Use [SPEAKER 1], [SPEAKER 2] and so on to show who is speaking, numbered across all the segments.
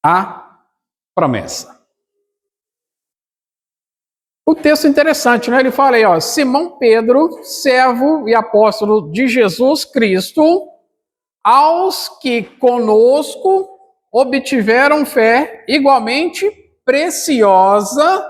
[SPEAKER 1] a promessa. O texto é interessante, né? Ele fala aí, ó, Simão Pedro, servo e apóstolo de Jesus Cristo, aos que conosco obtiveram fé igualmente preciosa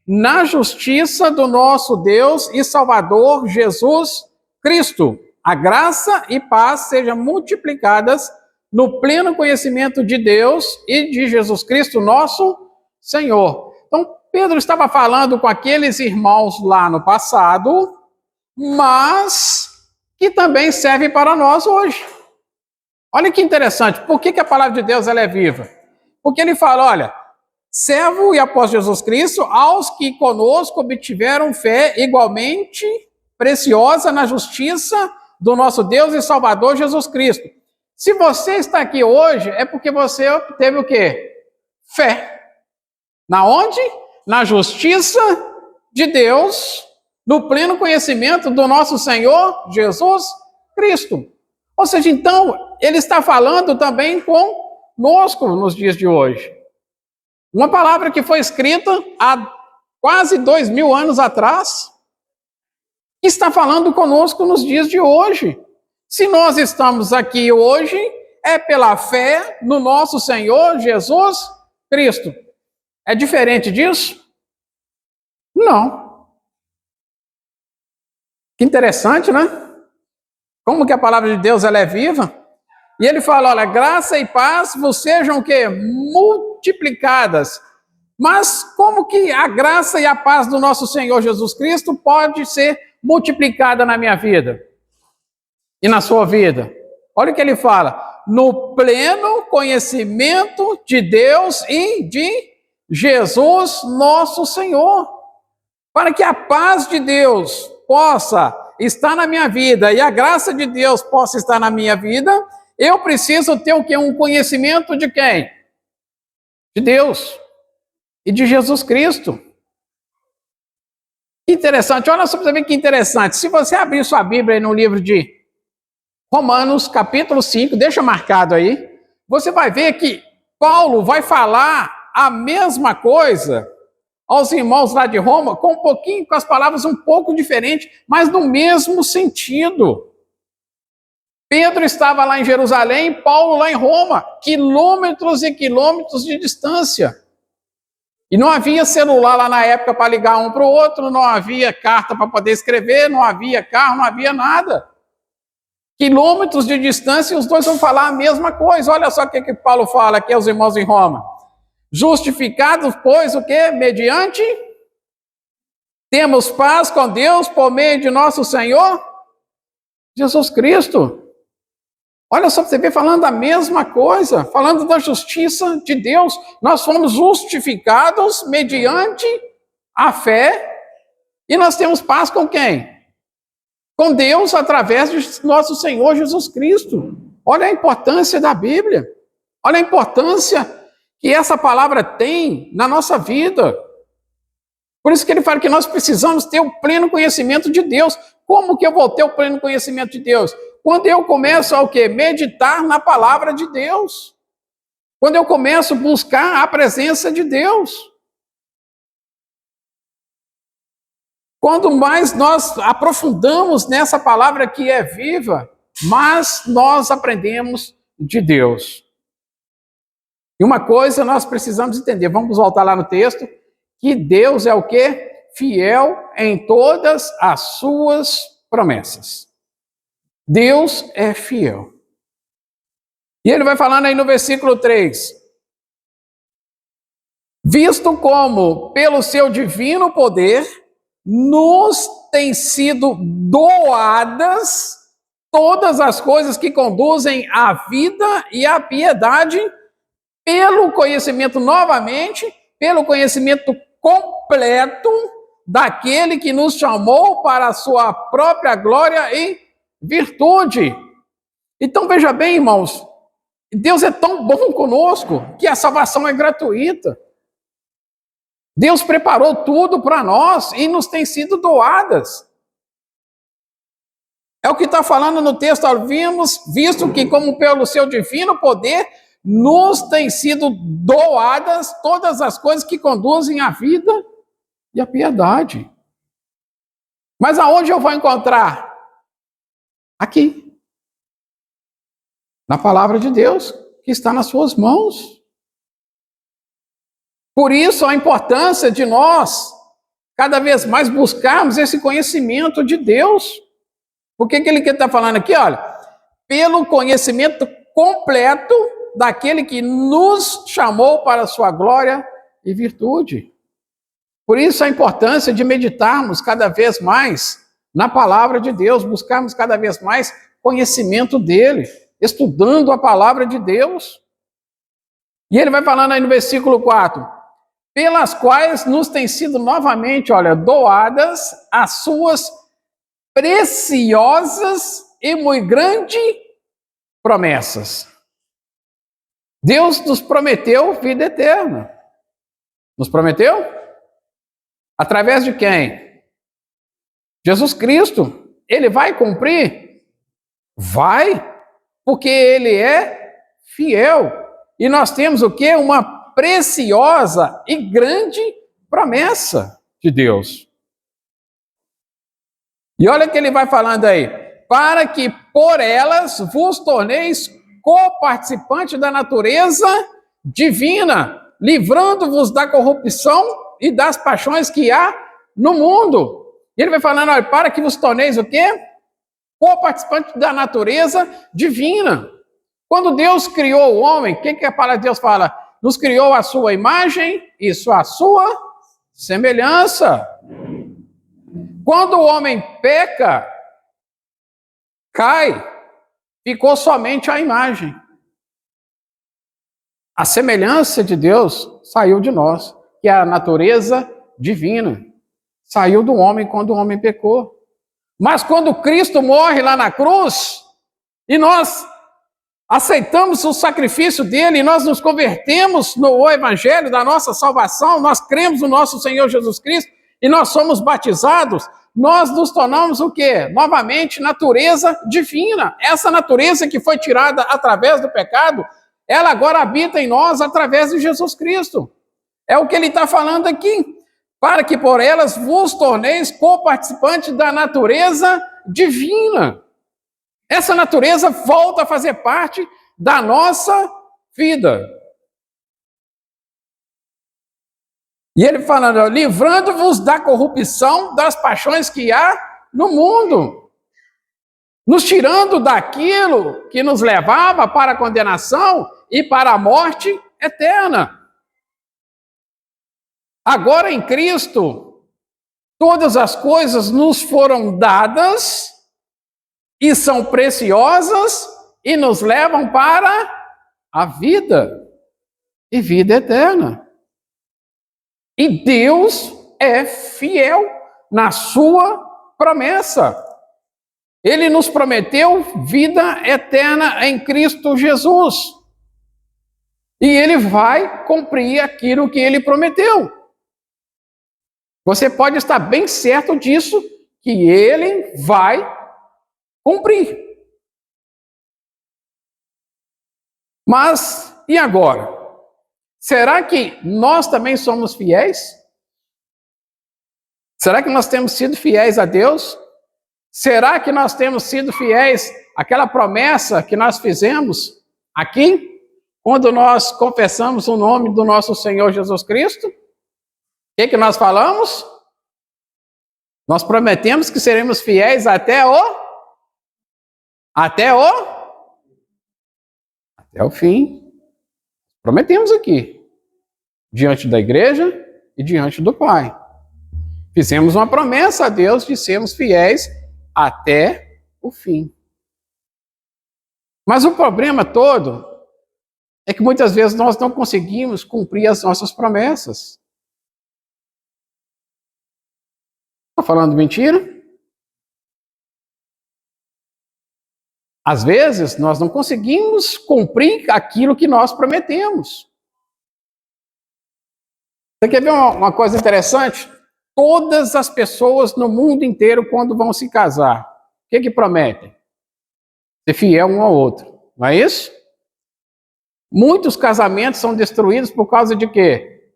[SPEAKER 1] na justiça do nosso Deus e Salvador Jesus Cristo. A graça e paz sejam multiplicadas no pleno conhecimento de Deus e de Jesus Cristo, nosso Senhor. Então, Pedro estava falando com aqueles irmãos lá no passado, mas que também serve para nós hoje. Olha que interessante, por que a palavra de Deus ela é viva? Porque ele fala, olha, servo e apóstolo de Jesus Cristo, aos que conosco obtiveram fé igualmente preciosa na justiça do nosso Deus e Salvador Jesus Cristo. Se você está aqui hoje, é porque você obteve o quê? Fé. Na onde? Na justiça de Deus, no pleno conhecimento do nosso Senhor Jesus Cristo. Ou seja, então, ele está falando também conosco nos dias de hoje. Uma palavra que foi escrita há quase 2000 anos atrás, que está falando conosco nos dias de hoje. Se nós estamos aqui hoje, é pela fé no nosso Senhor Jesus Cristo. É diferente disso? Não. Que interessante, né? Como que a palavra de Deus ela é viva? E ele fala, olha, graça e paz vos sejam o quê? Multiplicadas. Mas como que a graça e a paz do nosso Senhor Jesus Cristo pode ser multiplicada na minha vida? E na sua vida? Olha o que ele fala. No pleno conhecimento de Deus e de Jesus, nosso Senhor. Para que a paz de Deus possa estar na minha vida e a graça de Deus possa estar na minha vida, eu preciso ter o quê? Um conhecimento de quem? De Deus e de Jesus Cristo. Que interessante, olha só para você ver que interessante. Se você abrir sua Bíblia aí no livro de Romanos, capítulo 5, deixa marcado aí, você vai ver que Paulo vai falar a mesma coisa aos irmãos lá de Roma, com as palavras um pouco diferentes, mas no mesmo sentido. Pedro estava lá em Jerusalém, Paulo lá em Roma, quilômetros e quilômetros de distância. E não havia celular lá na época para ligar um para o outro, não havia carta para poder escrever, não havia carro, não havia nada. Quilômetros de distância e os dois vão falar a mesma coisa. Olha só o que Paulo fala aqui aos irmãos em Roma. Justificados, pois, o quê? Mediante temos paz com Deus por meio de nosso Senhor Jesus Cristo. Olha só, você vê falando a mesma coisa, falando da justiça de Deus. Nós fomos justificados mediante a fé e nós temos paz com quem? Com Deus através de nosso Senhor Jesus Cristo. Olha a importância da Bíblia. Olha a importância que essa palavra tem na nossa vida. Por isso que ele fala que nós precisamos ter o pleno conhecimento de Deus. Como que eu vou ter o pleno conhecimento de Deus? Quando eu começo a o quê? Meditar na palavra de Deus. Quando eu começo a buscar a presença de Deus. Quando mais nós aprofundamos nessa palavra que é viva, mais nós aprendemos de Deus. E uma coisa nós precisamos entender, vamos voltar lá no texto, que Deus é o quê? Fiel em todas as suas promessas. Deus é fiel. E ele vai falando aí no versículo 3. Visto como, pelo seu divino poder, nos têm sido doadas todas as coisas que conduzem à vida e à piedade, pelo conhecimento novamente, pelo conhecimento completo daquele que nos chamou para a sua própria glória e virtude. Então veja bem, irmãos, Deus é tão bom conosco que a salvação é gratuita. Deus preparou tudo para nós e nos tem sido doadas. É o que está falando no texto, vimos, visto que como pelo seu divino poder nos têm sido doadas todas as coisas que conduzem à vida e à piedade. Mas aonde eu vou encontrar? Aqui. Na palavra de Deus, que está nas suas mãos. Por isso a importância de nós cada vez mais buscarmos esse conhecimento de Deus. Por que ele está falando aqui? Olha, pelo conhecimento completo daquele que nos chamou para a sua glória e virtude. Por isso a importância de meditarmos cada vez mais na palavra de Deus, buscarmos cada vez mais conhecimento dele, estudando a palavra de Deus. E ele vai falando aí no versículo 4, pelas quais nos têm sido novamente, olha, doadas as suas preciosas e muito grandes promessas. Deus nos prometeu vida eterna. Nos prometeu? Através de quem? Jesus Cristo. Ele vai cumprir? Vai, porque ele é fiel. E nós temos o quê? Uma preciosa e grande promessa de Deus. E olha o que ele vai falando aí. Para que por elas vos torneis coparticipantes da natureza divina, livrando-vos da corrupção e das paixões que há no mundo. E ele vai falando, olha, para que vos torneis o quê? Coparticipantes da natureza divina. Quando Deus criou o homem, o que a palavra de Deus fala? Nos criou a sua imagem e a sua semelhança. Quando o homem peca, cai, ficou somente a imagem. A semelhança de Deus saiu de nós, que é a natureza divina. Saiu do homem quando o homem pecou. Mas quando Cristo morre lá na cruz, e nós aceitamos o sacrifício dele, e nós nos convertemos no evangelho da nossa salvação, nós cremos no nosso Senhor Jesus Cristo, e nós somos batizados, nós nos tornamos o quê? Novamente, natureza divina. Essa natureza que foi tirada através do pecado, ela agora habita em nós através de Jesus Cristo. É o que ele está falando aqui. Para que por elas vos torneis coparticipantes da natureza divina. Essa natureza volta a fazer parte da nossa vida. E ele falando, livrando-vos da corrupção, das paixões que há no mundo. Nos tirando daquilo que nos levava para a condenação e para a morte eterna. Agora em Cristo, todas as coisas nos foram dadas e são preciosas e nos levam para a vida e vida eterna. E Deus é fiel na sua promessa. Ele nos prometeu vida eterna em Cristo Jesus. E ele vai cumprir aquilo que ele prometeu. Você pode estar bem certo disso, que ele vai cumprir. Mas, e agora? Será que nós também somos fiéis? Será que nós temos sido fiéis a Deus? Será que nós temos sido fiéis àquela promessa que nós fizemos aqui, quando nós confessamos o nome do nosso Senhor Jesus Cristo? O que nós falamos? Nós prometemos que seremos fiéis até o fim. Prometemos aqui, diante da igreja e diante do Pai. Fizemos uma promessa a Deus de sermos fiéis até o fim. Mas o problema todo é que muitas vezes nós não conseguimos cumprir as nossas promessas. Estou falando mentira? Às vezes, nós não conseguimos cumprir aquilo que nós prometemos. Você quer ver uma coisa interessante? Todas as pessoas no mundo inteiro, quando vão se casar, o que prometem? Ser fiel um ao outro, não é isso? Muitos casamentos são destruídos por causa de quê?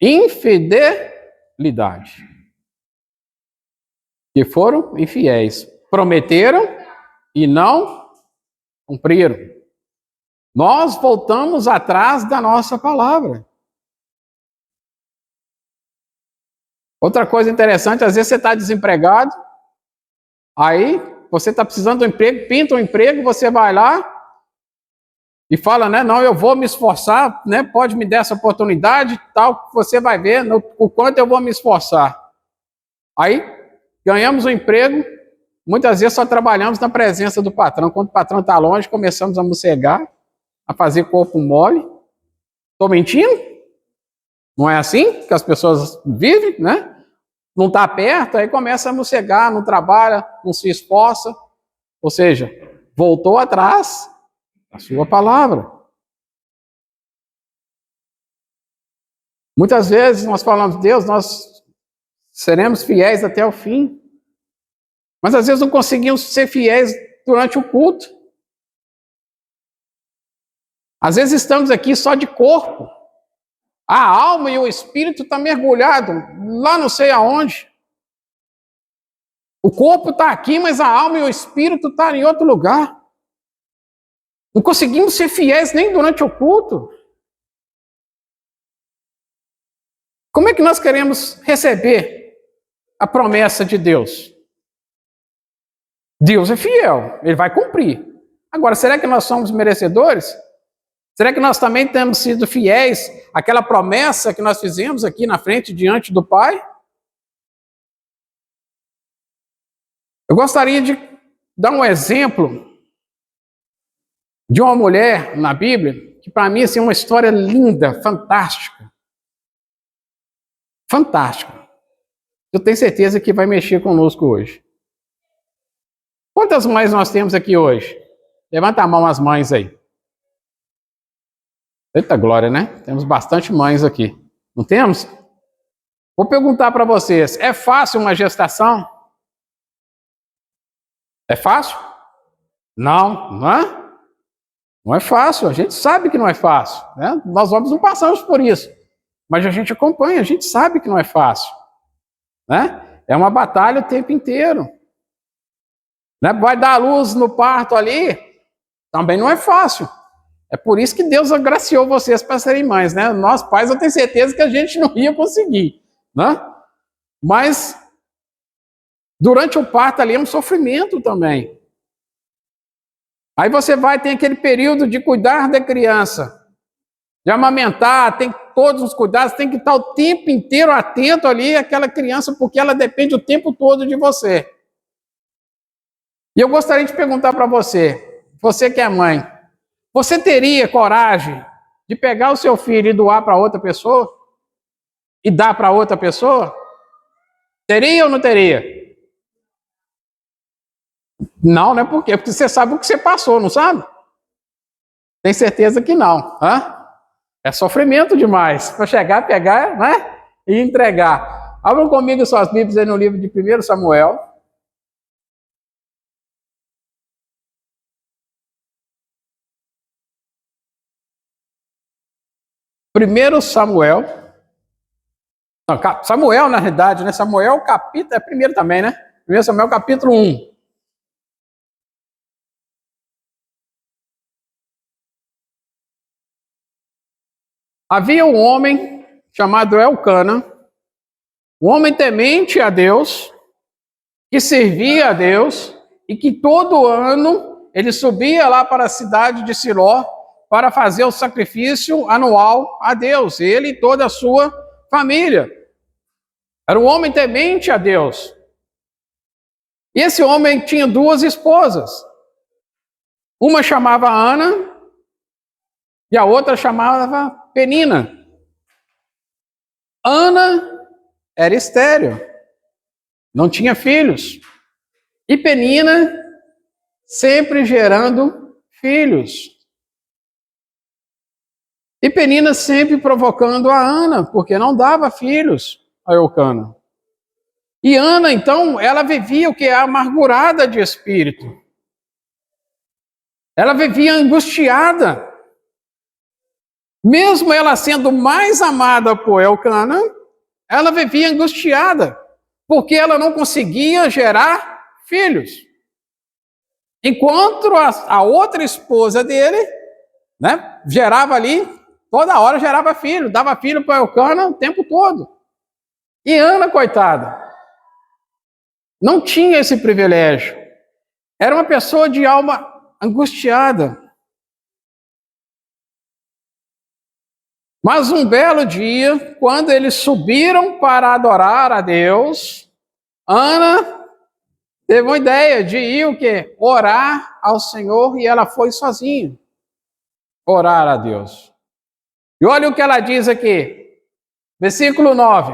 [SPEAKER 1] Infidelidade. Que foram infiéis. Prometeram e não cumpriram. Nós voltamos atrás da nossa palavra. Outra coisa interessante, às vezes você está desempregado, aí você está precisando de um emprego, pinta um emprego, você vai lá e fala, né, não, eu vou me esforçar, né, pode me dar essa oportunidade, tal, você vai ver o quanto eu vou me esforçar. Aí, ganhamos um emprego, muitas vezes só trabalhamos na presença do patrão. Quando o patrão está longe, começamos a mossegar, a fazer corpo mole. Estou mentindo? Não é assim que as pessoas vivem, né? Não está perto, aí começa a mossegar, não trabalha, não se esforça. Ou seja, voltou atrás da sua palavra. Muitas vezes nós falamos, Deus, nós seremos fiéis até o fim. Mas às vezes não conseguimos ser fiéis durante o culto. Às vezes estamos aqui só de corpo. A alma e o espírito estão mergulhados lá não sei aonde. O corpo está aqui, mas a alma e o espírito estão em outro lugar. Não conseguimos ser fiéis nem durante o culto. Como é que nós queremos receber a promessa de Deus? Deus é fiel, Ele vai cumprir. Agora, será que nós somos merecedores? Será que nós também temos sido fiéis àquela promessa que nós fizemos aqui na frente, diante do Pai? Eu gostaria de dar um exemplo de uma mulher na Bíblia, que para mim assim, é uma história linda, fantástica. Fantástica. Eu tenho certeza que vai mexer conosco hoje. Quantas mães nós temos aqui hoje? Levanta a mão as mães aí. Eita glória, né? Temos bastante mães aqui. Não temos? Vou perguntar para vocês, é fácil uma gestação? É fácil? Não, não é? Não é fácil, a gente sabe que não é fácil, né? Nós homens não passamos por isso, mas a gente acompanha, a gente sabe que não é fácil, né? É uma batalha o tempo inteiro, né? Vai dar luz no parto ali, também não é fácil. É por isso que Deus agraciou vocês para serem mães, né? Nós pais, eu tenho certeza que a gente não ia conseguir, né? Mas durante o parto ali é um sofrimento também. Aí você vai ter aquele período de cuidar da criança, de amamentar, tem todos os cuidados, tem que estar o tempo inteiro atento ali àquela criança, porque ela depende o tempo todo de você. E eu gostaria de perguntar para você, você que é mãe, você teria coragem de pegar o seu filho e doar para outra pessoa? E dar para outra pessoa? Teria ou não teria? Não, né? Por quê? Porque você sabe o que você passou, não sabe? Tem certeza que não. Hã? É sofrimento demais para chegar, pegar, né? E entregar. Abram comigo suas Bíblias aí no livro de 1 Samuel. Primeiro Samuel. Não, Samuel, na realidade, né? Samuel, capítulo. É primeiro também, né? 1 Samuel, capítulo 1. Havia um homem chamado Elcana, um homem temente a Deus, que servia a Deus e que todo ano ele subia lá para a cidade de Siló para fazer o sacrifício anual a Deus, ele e toda a sua família. Era um homem temente a Deus. E esse homem tinha duas esposas. Uma chamava Ana e a outra chamava Penina. Ana era estéril, não tinha filhos. E Penina sempre gerando filhos. E Penina sempre provocando a Ana, porque não dava filhos a Eucana. E Ana, então, ela vivia o que é amargurada de espírito. Ela vivia angustiada. Mesmo ela sendo mais amada por Elcana, ela vivia angustiada, porque ela não conseguia gerar filhos. Enquanto a outra esposa dele, né, gerava ali, toda hora gerava filho, dava filho para Elcana o tempo todo. E Ana, coitada, não tinha esse privilégio. Era uma pessoa de alma angustiada. Mas um belo dia, quando eles subiram para adorar a Deus, Ana teve uma ideia de ir o quê? Orar ao Senhor, e ela foi sozinha orar a Deus. E olha o que ela diz aqui, versículo 9.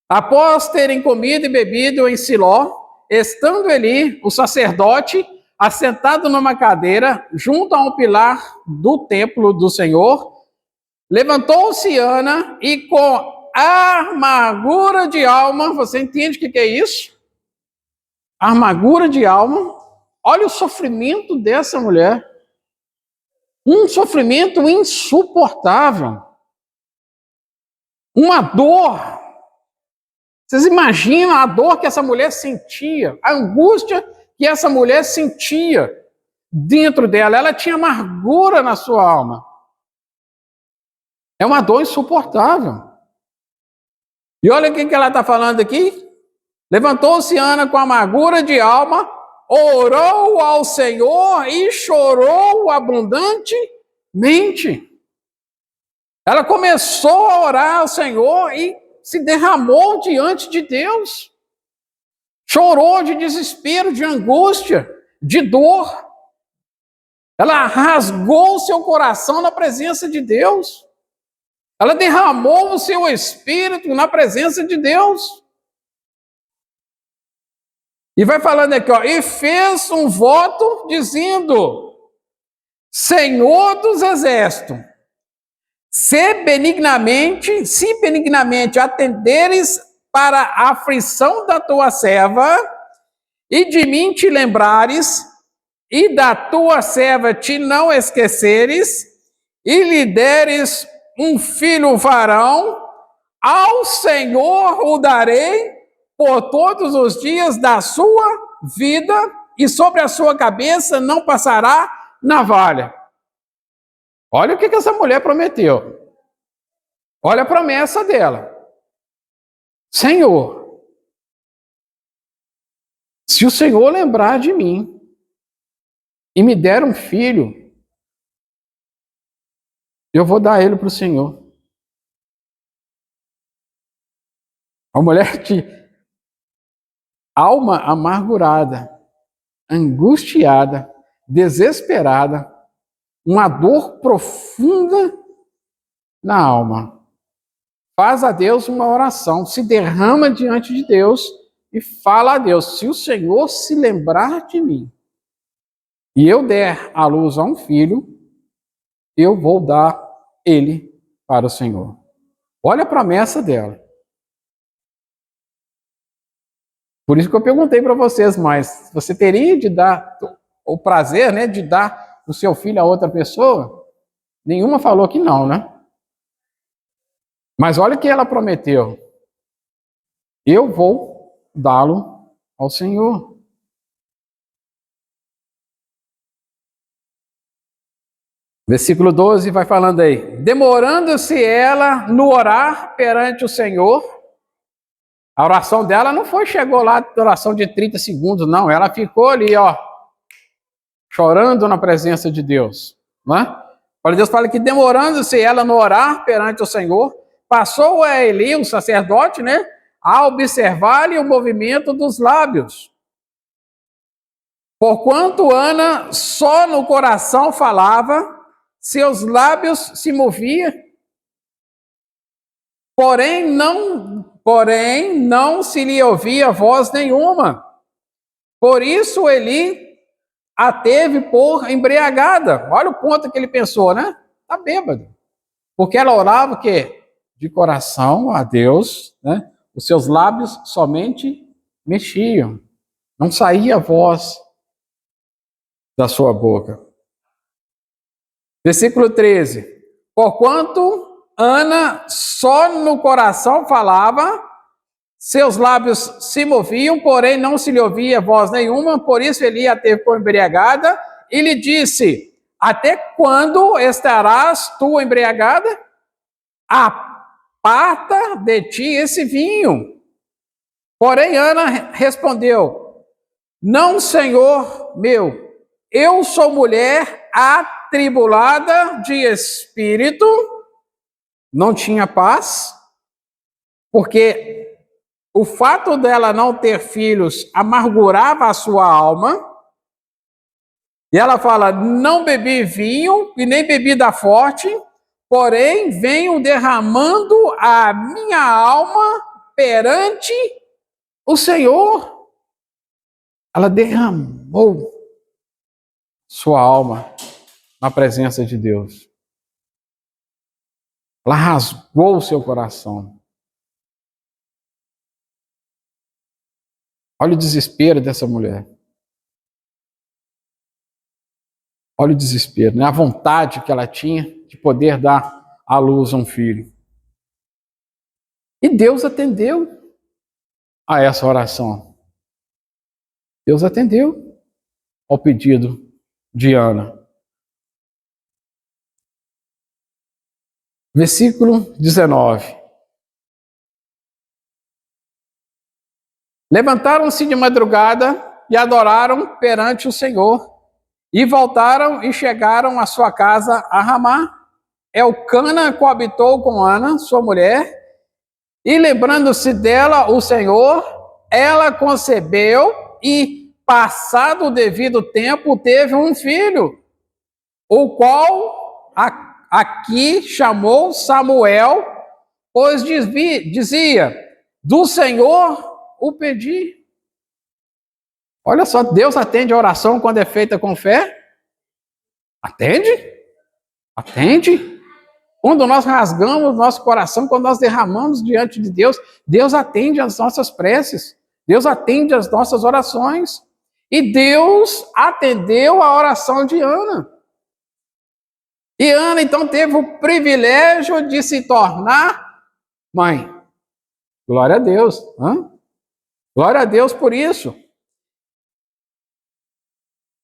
[SPEAKER 1] Após terem comido e bebido em Siló, estando Eli, o sacerdote, assentado numa cadeira, junto a um pilar do templo do Senhor, levantou-se Ana e com amargura de alma, você entende o que é isso? Amargura de alma. Olha o sofrimento dessa mulher. Um sofrimento insuportável. Uma dor. Vocês imaginam a dor que essa mulher sentia, a angústia que essa mulher sentia dentro dela. Ela tinha amargura na sua alma. É uma dor insuportável. E olha o que ela está falando aqui. Levantou-se Ana com amargura de alma, orou ao Senhor e chorou abundantemente. Ela começou a orar ao Senhor e se derramou diante de Deus. Chorou de desespero, de angústia, de dor. Ela rasgou o seu coração na presença de Deus. Ela derramou o seu espírito na presença de Deus. E vai falando aqui, ó, e fez um voto dizendo: Senhor dos exércitos, se benignamente atenderes para a aflição da tua serva, e de mim te lembrares, e da tua serva te não esqueceres, e lhe deres um filho varão, ao Senhor o darei por todos os dias da sua vida, e sobre a sua cabeça não passará navalha. Olha o que essa mulher prometeu. Olha a promessa dela. Senhor, se o Senhor lembrar de mim e me der um filho, eu vou dar ele para o Senhor. A mulher de alma amargurada, angustiada, desesperada, uma dor profunda na alma. Faz a Deus uma oração, se derrama diante de Deus e fala a Deus: se o Senhor se lembrar de mim e eu der à luz a um filho, eu vou dar ele para o Senhor. Olha a promessa dela. Por isso que eu perguntei para vocês, mas você teria de dar o prazer, né, de dar o seu filho a outra pessoa? Nenhuma falou que não, né? Mas olha o que ela prometeu. Eu vou dá-lo ao Senhor. Versículo 12 vai falando aí. Demorando-se ela no orar perante o Senhor. A oração dela não chegou lá, oração de 30 segundos, não. Ela ficou ali, ó, chorando na presença de Deus, né? Deus fala que demorando-se ela no orar perante o Senhor, passou a Eli, o sacerdote, né, a observar-lhe o movimento dos lábios. Porquanto Ana só no coração falava, seus lábios se moviam, porém não se lhe ouvia voz nenhuma. Por isso Eli a teve por embriagada. Olha o ponto que ele pensou, né? Tá bêbado. Porque ela orava o quê? De coração a Deus, né? Os seus lábios somente mexiam. Não saía a voz da sua boca. Versículo 13. Porquanto Ana só no coração falava, seus lábios se moviam, porém não se lhe ouvia voz nenhuma, por isso Eli a teve por embriagada e lhe disse: até quando estarás tu embriagada? Aparta de ti esse vinho. Porém Ana respondeu: não, Senhor meu, eu sou mulher atribulada de espírito. Não tinha paz, porque o fato dela não ter filhos amargurava a sua alma. E ela fala: não bebi vinho e nem bebida forte, porém venho derramando a minha alma perante o Senhor. Ela derramou sua alma na presença de Deus. Ela rasgou o seu coração. Olha o desespero dessa mulher. Olha o desespero, né? A vontade que ela tinha de poder dar à luz a um filho. E Deus atendeu a essa oração. Deus atendeu ao pedido de Ana. Versículo 19. Levantaram-se de madrugada e adoraram perante o Senhor, e voltaram e chegaram à sua casa a Ramá. Elcana coabitou com Ana, sua mulher, e lembrando-se dela o Senhor, ela concebeu e, passado o devido tempo, teve um filho, o qual aqui chamou Samuel, pois dizia: do Senhor o pedi. Olha só, Deus atende a oração quando é feita com fé? Atende? Atende. Quando nós rasgamos nosso coração, quando nós derramamos diante de Deus, Deus atende as nossas preces. Deus atende as nossas orações. E Deus atendeu a oração de Ana. E Ana, então, teve o privilégio de se tornar mãe. Glória a Deus. Glória a Deus por isso.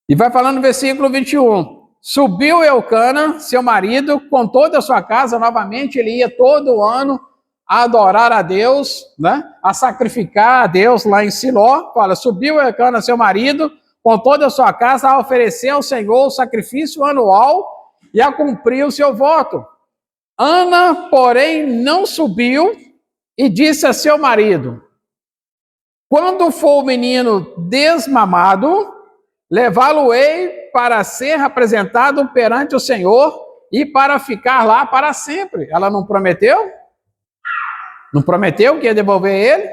[SPEAKER 1] E vai falando no versículo 21. Subiu Elcana, seu marido, com toda a sua casa, novamente ele ia todo ano a adorar a Deus, né? A sacrificar a Deus lá em Siló. Fala, subiu Elcana, seu marido, com toda a sua casa, a oferecer ao Senhor o sacrifício anual e a cumprir o seu voto. Ana, porém, não subiu e disse a seu marido: quando for o menino desmamado, levá-lo-ei para ser apresentado perante o Senhor e para ficar lá para sempre. Ela não prometeu? Não prometeu que ia devolver ele?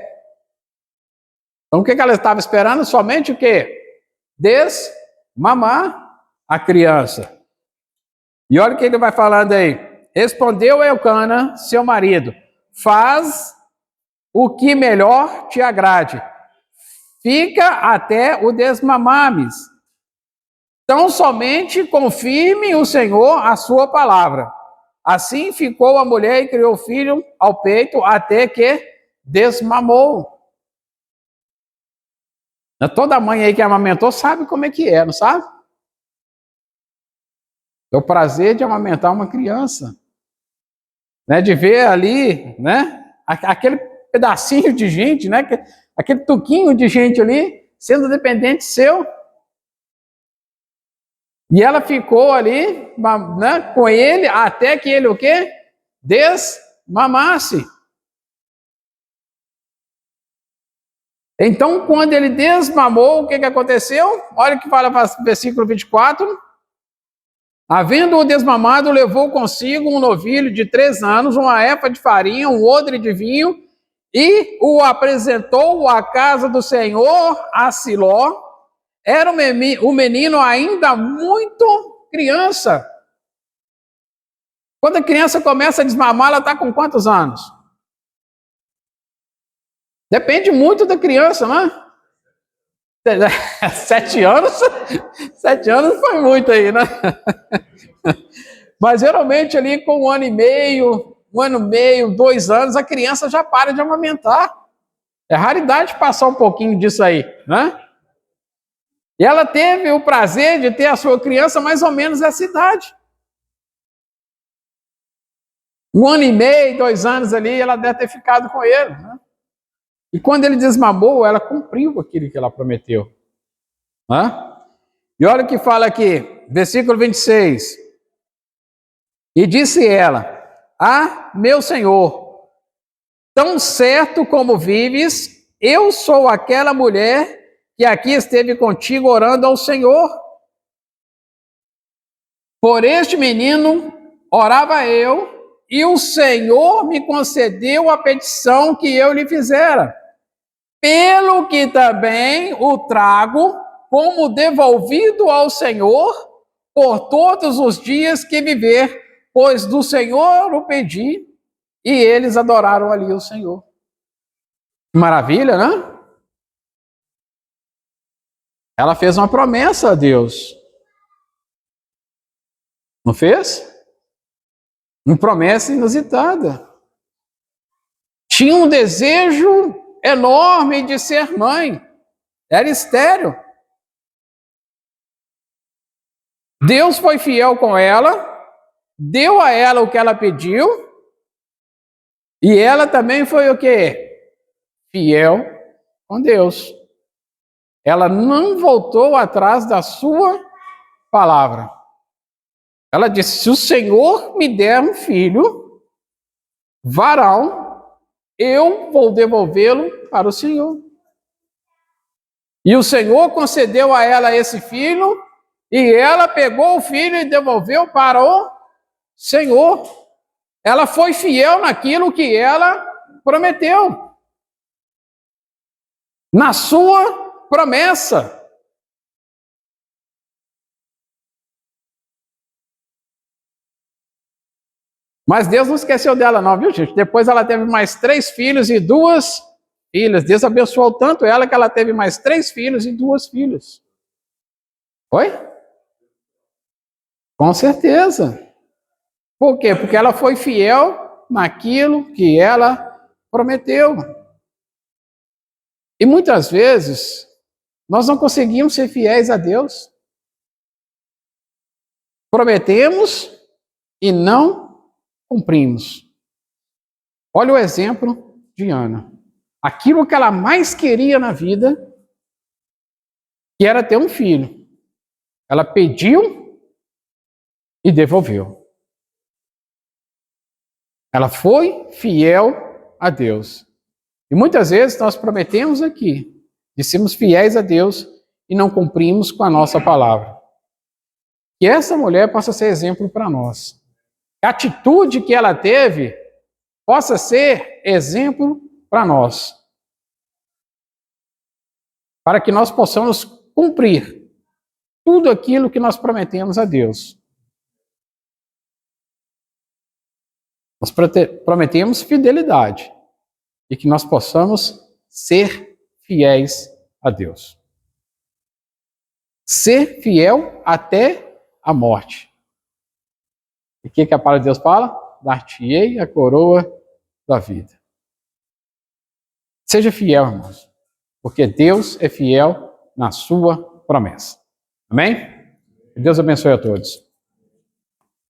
[SPEAKER 1] Então o que ela estava esperando? Somente o quê? Desmamar a criança. E olha o que ele vai falando aí. Respondeu Elcana, seu marido: faz o que melhor te agrade. Fica até o desmamames. Tão somente confirme o Senhor a sua palavra. Assim ficou a mulher e criou o filho ao peito até que desmamou. Toda mãe aí que amamentou sabe como é que é, não sabe? É o prazer de amamentar uma criança. Né? De ver ali, né? Aquele pedacinho de gente, né? Aquele tuquinho de gente ali, sendo dependente seu. E ela ficou ali, né, com ele, até que ele o quê? Desmamasse. Então, quando ele desmamou, o que aconteceu? Olha o que fala no versículo 24. Havendo-o desmamado, levou consigo um novilho de 3 anos, uma efa de farinha, um odre de vinho, e o apresentou à casa do Senhor, a Siló. Era o menino ainda muito criança. Quando a criança começa a desmamar, ela está com quantos anos? Depende muito da criança, né? 7 anos? 7 anos foi muito aí, né? Mas geralmente ali com 1 ano e meio, 2 anos, a criança já para de amamentar. É raridade passar um pouquinho disso aí, né? E ela teve o prazer de ter a sua criança mais ou menos essa idade. 1 ano e meio, 2 anos ali, ela deve ter ficado com ele, né? E quando ele desmamou, ela cumpriu aquilo que ela prometeu, né? E olha o que fala aqui, versículo 26. E disse ela: Ah, meu Senhor, tão certo como vives, eu sou aquela mulher que aqui esteve contigo orando ao Senhor. Por este menino orava eu, e o Senhor me concedeu a petição que eu lhe fizera. Pelo que também o trago como devolvido ao Senhor por todos os dias que viver, pois do Senhor o pedi, e eles adoraram ali o Senhor. Maravilha, né? Ela fez uma promessa a Deus. Não fez? Uma promessa inusitada. Tinha um desejo enorme de ser mãe. Era estéril. Deus foi fiel com ela, deu a ela o que ela pediu, e ela também foi o quê? Fiel com Deus. Ela não voltou atrás da sua palavra. Ela disse: se o Senhor me der um filho, varão, eu vou devolvê-lo para o Senhor. E o Senhor concedeu a ela esse filho, e ela pegou o filho e devolveu para o Senhor. Ela foi fiel naquilo que ela prometeu, na sua promessa. Mas Deus não esqueceu dela não, viu, gente? Depois ela teve mais 3 filhos e 2 filhas. Deus abençoou tanto ela que ela teve mais 3 filhos e 2 filhas. Oi? Com certeza. Por quê? Porque ela foi fiel naquilo que ela prometeu. E muitas vezes, nós não conseguimos ser fiéis a Deus. Prometemos e não cumprimos. Olha o exemplo de Ana. Aquilo que ela mais queria na vida, que era ter um filho. Ela pediu e devolveu. Ela foi fiel a Deus. E muitas vezes nós prometemos aqui, de sermos fiéis a Deus e não cumprimos com a nossa palavra. Que essa mulher possa ser exemplo para nós. A atitude que ela teve possa ser exemplo para nós. Para que nós possamos cumprir tudo aquilo que nós prometemos a Deus. Nós prometemos fidelidade e que nós possamos ser fiéis a Deus. Ser fiel até a morte. E o que a palavra de Deus fala? Dar-te-ei a coroa da vida. Seja fiel, irmãos, porque Deus é fiel na sua promessa. Amém? Que Deus abençoe a todos.